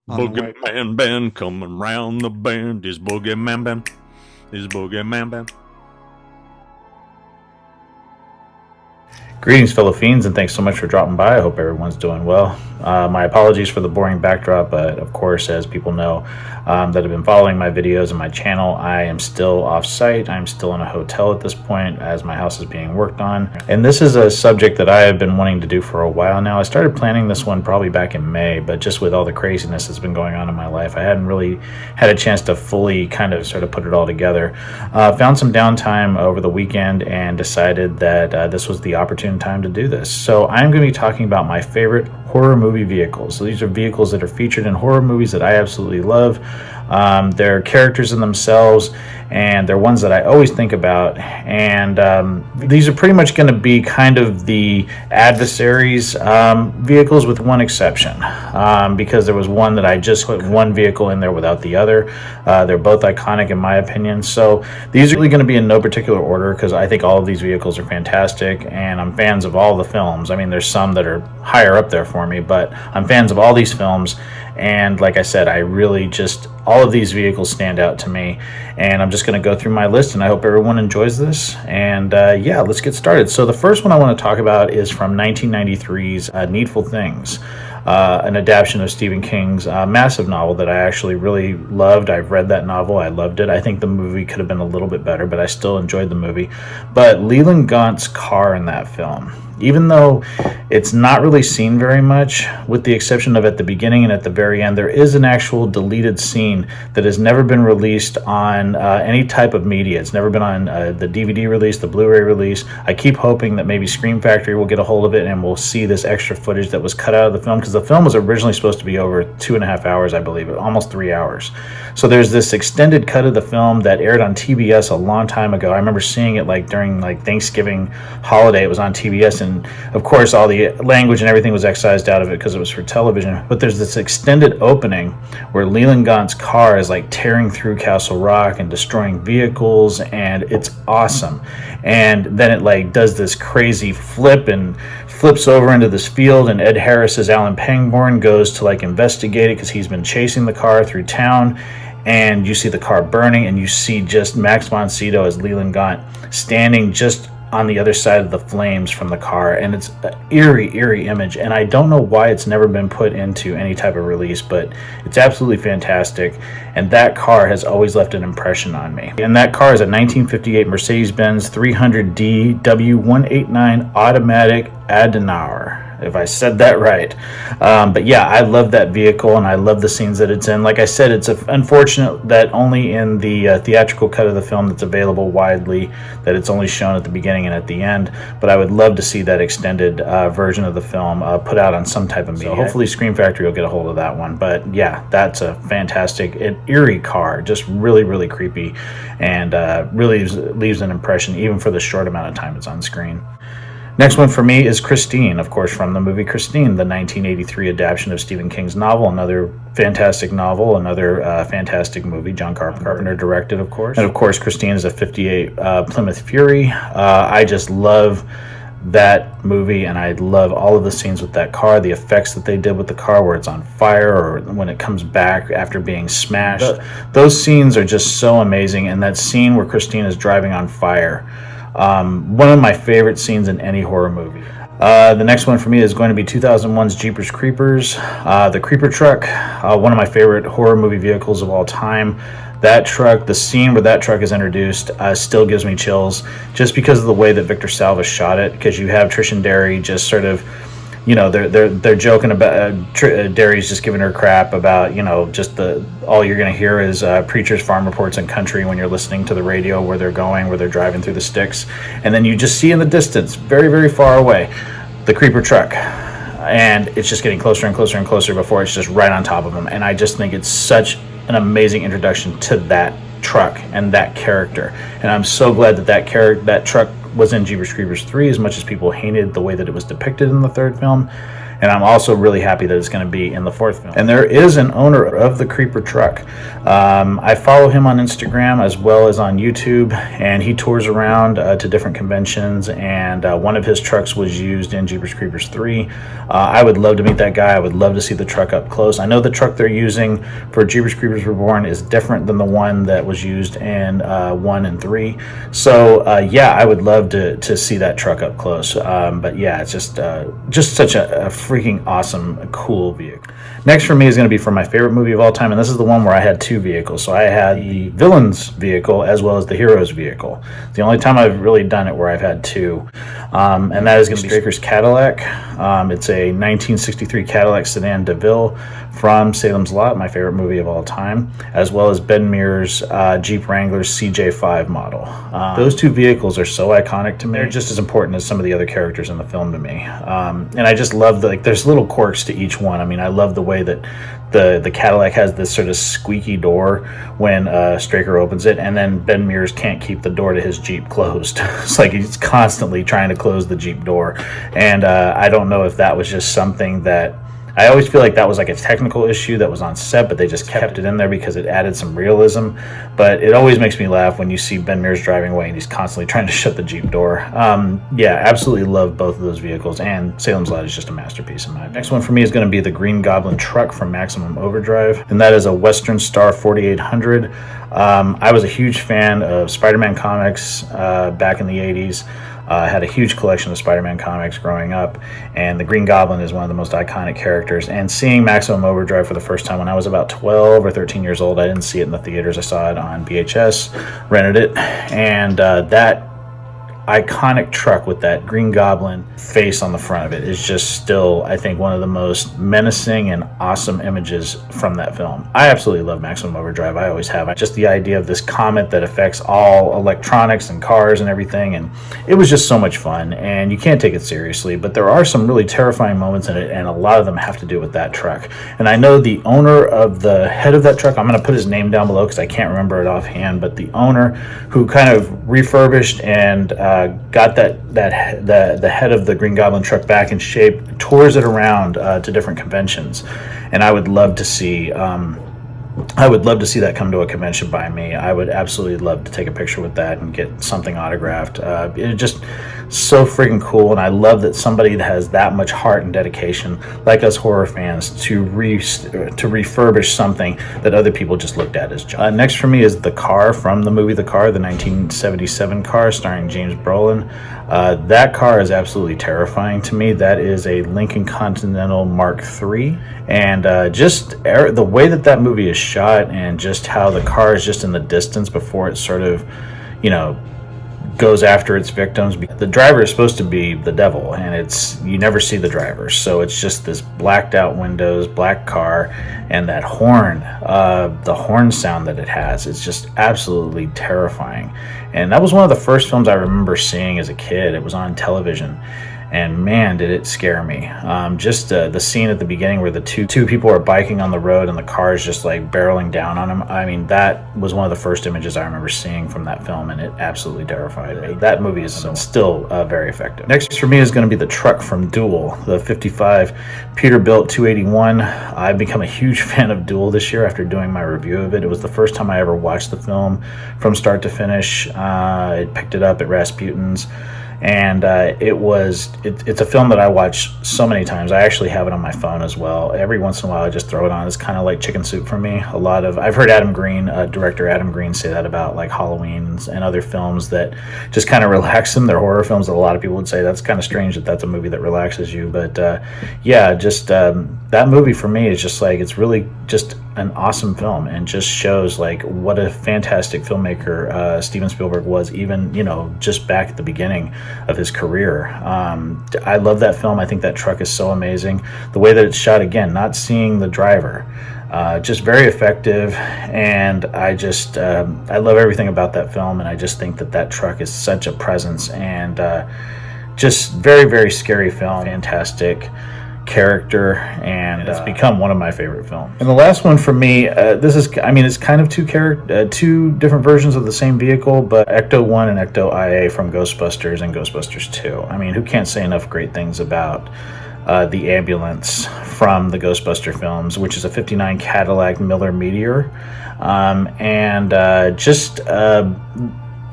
BoogeyMan band coming round the bend. Is BoogeyMan band. Is BoogeyMan band. Greetings, fellow fiends, and thanks so much for dropping by. I hope everyone's doing well. My apologies for the boring backdrop, but of course, as people know that have been following my videos and my channel, I am still off-site. I'm still in a hotel at this point as my house is being worked on. And this is a subject that I have been wanting to do for a while now. I started planning this one probably back in May, but just with all the craziness that's been going on in my life, I hadn't really had a chance to fully kind of sort of put it all together. Found some downtime over the weekend and decided that this was the opportune time to do this. So I'm going to be talking about my favorite horror movie vehicles. So these are vehicles that are featured in horror movies that I absolutely love. They're characters in themselves, and they're ones that I always think about. And these are pretty much going to be kind of the adversaries vehicles, with one exception, because there was one that I just put one vehicle in there without the other. They're both iconic in my opinion. So these are really going to be in no particular order, because I think all of these vehicles are fantastic, and I'm fans of all the films. I mean, there's some that are higher up there for me, but I'm fans of all these films. And like I said, I really just, all of these vehicles stand out to me, and I'm just going to go through my list, and I hope everyone enjoys this. And yeah, let's get started. So the first one I want to talk about is from 1993's Needful Things, an adaptation of Stephen King's massive novel that I actually really loved. I've read that novel. I loved it. I think the movie could have been a little bit better, but I still enjoyed the movie. But Leland Gaunt's car in that film, even though it's not really seen very much, with the exception of at the beginning and at the very end, there is an actual deleted scene that has never been released on any type of media. It's never been on the DVD release, the Blu-ray release. I keep hoping that maybe Scream Factory will get a hold of it and we'll see this extra footage that was cut out of the film, because the film was originally supposed to be over 2.5 hours, I believe, almost 3 hours. So there's this extended cut of the film that aired on TBS a long time ago. I remember seeing it like during like Thanksgiving holiday. It was on TBS, and of course all the language and everything was excised out of it because it was for television. But there's this extended opening where Leland Gaunt's car is like tearing through Castle Rock and destroying vehicles, and it's awesome. And then it like does this crazy flip and flips over into this field, and Ed Harris's Alan Pangborn goes to like investigate it because he's been chasing the car through town. And you see the car burning, and you see just Max von Sydow as Leland Gaunt standing just on the other side of the flames from the car, and it's an eerie image. And I don't know why it's never been put into any type of release, but it's absolutely fantastic, and that car has always left an impression on me. And that car is a 1958 Mercedes-Benz 300D W189 automatic Adenauer, if I said that right. But yeah, I love that vehicle, and I love the scenes that it's in. Like I said, it's unfortunate that only in the theatrical cut of the film that's available widely, that it's only shown at the beginning and at the end. But I would love to see that extended version of the film put out on some type of media. So hopefully Scream Factory will get a hold of that one. But yeah, that's a fantastic, eerie car, just really creepy, and really leaves an impression even for the short amount of time it's on screen. Next one for me is Christine, of course, from the movie Christine, the 1983 adaptation of Stephen King's novel. Another fantastic novel, another fantastic movie. John Carpenter directed, of course. And of course, Christine is a 58 Plymouth Fury. I just love that movie, and I love all of the scenes with that car, the effects that they did with the car where it's on fire or when it comes back after being smashed. Those scenes are just so amazing, and that scene where Christine is driving on fire, one of my favorite scenes in any horror movie. The next one for me is going to be 2001's Jeepers Creepers, the Creeper Truck, one of my favorite horror movie vehicles of all time. That truck, the scene where that truck is introduced, still gives me chills, just because of the way that Victor Salva shot it. Because you have Trish and Derry just sort of, you know, they're joking about Derry's just giving her crap about, you know, just all you're going to hear is preachers, farm reports, and country when you're listening to the radio, where they're going, where they're driving through the sticks. And then you just see in the distance, very far away, the creeper truck, and it's just getting closer and closer and closer before it's just right on top of them. And I just think it's such an amazing introduction to that truck and that character. And I'm so glad that truck was in Jeepers Creepers 3, as much as people hated the way that it was depicted in the third film. and I'm also really happy that it's going to be in the fourth film. And there is an owner of the Creeper truck. I follow him on Instagram as well as on YouTube, and he tours around to different conventions, and one of his trucks was used in Jeepers Creepers 3. I would love to meet that guy. I would love to see the truck up close. I know the truck they're using for Jeepers Creepers Reborn is different than the one that was used in 1 and 3. So yeah, I would love to see that truck up close. But yeah, it's just such a freaking awesome, cool vehicle. Next for me is going to be for my favorite movie of all time, and this is the one where I had two vehicles. So I had the villain's vehicle as well as the hero's vehicle. It's the only time I've really done it where I've had two, and that is going to be Straker's Cadillac. It's a 1963 Cadillac sedan DeVille from Salem's Lot, my favorite movie of all time, as well as Ben Mears' Jeep Wrangler CJ5 model. Those two vehicles are so iconic to me. They're just as important as some of the other characters in the film to me. And I just love there's little quirks to each one. I mean, I love the way that the Cadillac has this sort of squeaky door when Straker opens it, and then Ben Mears can't keep the door to his Jeep closed. It's like he's constantly trying to close the Jeep door. And I don't know if that was just something that I always feel like that was like a technical issue that was on set, but they just kept it in there because it added some realism. But it always makes me laugh when you see Ben Mears driving away and he's constantly trying to shut the Jeep door. Yeah, absolutely love both of those vehicles, and Salem's Lot is just a masterpiece in my opinion. Next one for me is going to be the Green Goblin truck from Maximum Overdrive, and that is a Western Star 4800. I was a huge fan of Spider-Man comics back in the 80s. I had a huge collection of Spider-Man comics growing up, and the Green Goblin is one of the most iconic characters. And seeing Maximum Overdrive for the first time when I was about 12 or 13 years old, I didn't see it in the theaters. I saw it on VHS, rented it, and that iconic truck with that Green Goblin face on the front of it is just still, I think, one of the most menacing and awesome images from that film. I absolutely love Maximum Overdrive. I always have. Just the idea of this comet that affects all electronics and cars and everything, and it was just so much fun, and you can't take it seriously, but there are some really terrifying moments in it, and a lot of them have to do with that truck. And I know the owner of the head of that truck, I'm going to put his name down below because I can't remember it offhand, but the owner who kind of refurbished and got the head of the Green Goblin truck back in shape, tours it around to different conventions, and I would love to see that come to a convention by me. I would absolutely love to take a picture with that and get something autographed. It's just so freaking cool, and I love that somebody that has that much heart and dedication, like us horror fans, to refurbish something that other people just looked at as junk. Next for me is the car from the movie The Car, the 1977 car starring James Brolin. That car is absolutely terrifying to me. That is a Lincoln Continental Mark III, and just the way that movie is shot, and just how the car is just in the distance before it sort of, goes after its victims. The driver is supposed to be the devil, and you never see the driver, so it's just this blacked out windows, black car, and that horn, the horn sound that it has, it's just absolutely terrifying. And that was one of the first films I remember seeing as a kid. It was on television, and man, did it scare me. Just the scene at the beginning where the two people are biking on the road and the car is just like barreling down on them. I mean, that was one of the first images I remember seeing from that film, and it absolutely terrified me. That movie is still very effective. Next for me is going to be the truck from Duel, the 55 Peterbilt 281. I've become a huge fan of Duel this year after doing my review of it. It was the first time I ever watched the film from start to finish. I picked it up at Rasputin's, and it's a film that I watch so many times. I actually have it on my phone as well. Every once in a while I just throw it on. It's kind of like chicken soup for me. I've heard director Adam Green say that about like Halloween and other films that just kind of relax them. They're horror films that a lot of people would say that's kind of strange that that's a movie that relaxes you, but that movie for me is just like, it's really just an awesome film, and just shows like what a fantastic filmmaker Steven Spielberg was, even just back at the beginning of his career. I love that film. I think that truck is so amazing. The way that it's shot, again, not seeing the driver, just very effective, and I love everything about that film, and I just think that truck is such a presence, and just very, very scary film, fantastic character, and it's become one of my favorite films. And the last one for me, it's kind of two different versions of the same vehicle, but Ecto 1 and Ecto IA from Ghostbusters and Ghostbusters 2. I mean, who can't say enough great things about the ambulance from the Ghostbuster films, which is a '59 Cadillac Miller Meteor.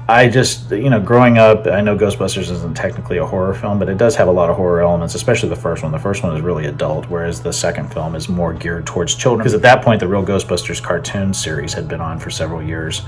I just, growing up, I know Ghostbusters isn't technically a horror film, but it does have a lot of horror elements, especially the first one. The first one is really adult, whereas the second film is more geared towards children, because at that point, the real Ghostbusters cartoon series had been on for several years.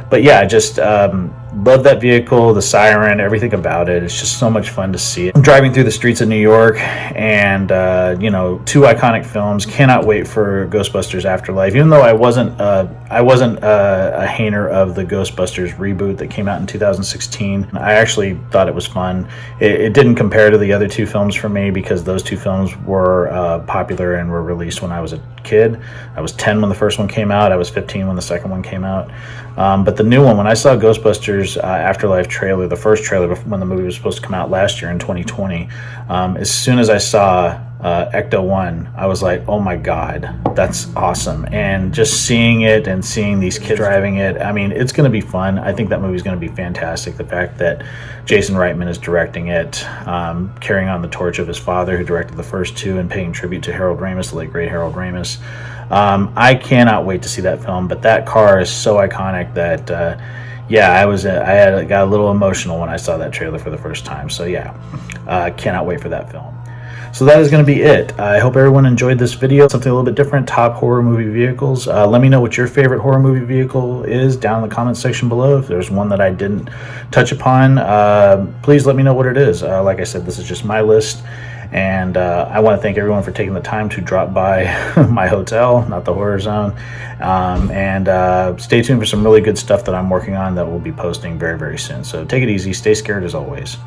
But yeah, I just love that vehicle, the Siren, everything about it. It's just so much fun to see it. I'm driving through the streets of New York, and two iconic films. Cannot wait for Ghostbusters Afterlife. Even though I wasn't a hater of the Ghostbusters reboot that came out in 2016, I actually thought it was fun. It didn't compare to the other two films for me, because those two films were popular and were released when I was a kid. I was 10 when the first one came out. I was 15 when the second one came out. But the new one, when I saw Ghostbusters Afterlife trailer, the first trailer when the movie was supposed to come out last year in 2020, as soon as I saw Ecto 1, I was like, oh my God, that's awesome. And just seeing it and seeing these kids driving it, I mean, it's going to be fun. I think that movie's going to be fantastic. The fact that Jason Reitman is directing it, carrying on the torch of his father, who directed the first two, and paying tribute to Harold Ramis, the late great Harold Ramis. I cannot wait to see that film, but that car is so iconic that I got a little emotional when I saw that trailer for the first time. So yeah, cannot wait for that film. So that is going to be it. I hope everyone enjoyed this video. Something a little bit different, top horror movie vehicles. Let me know what your favorite horror movie vehicle is down in the comment section below. If there's one that I didn't touch upon, please let me know what it is. Like I said, this is just my list. And I want to thank everyone for taking the time to drop by my hotel, not the Horror Zone. And stay tuned for some really good stuff that I'm working on that we'll be posting very, very soon. So take it easy. Stay scared as always.